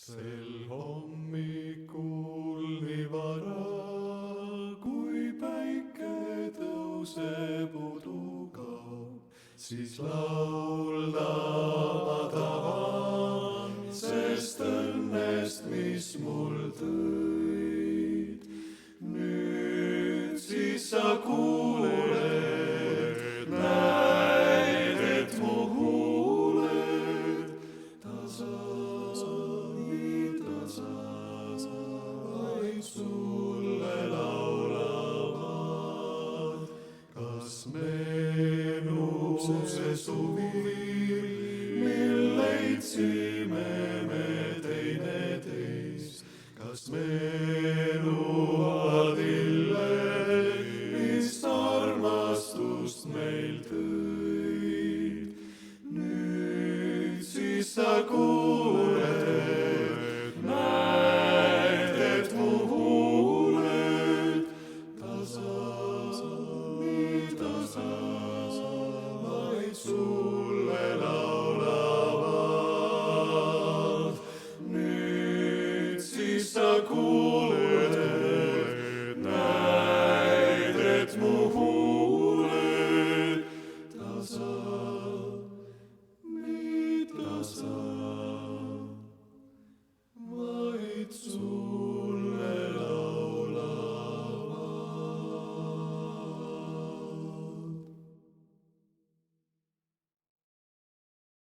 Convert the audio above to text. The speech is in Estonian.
Sel hommikul nii vara, kui päike tõuseb uduga, siis laulda ma tahan, sest õnnest, mis mul tõid. Nüüd siis sa kuuled, näed, et mu huuled tasa vaid sulle laulavad. Kas meenub see suvi, mil leidsime me teineteist? Kas meenuvad illed, mis armastust meil tõid? Nüüd siis sa kuuled, näed, et mu huuled tasa vaid sulle laulavad. Nüüd siis sa kuuled, näed, et mu huuled tasa vaid sulle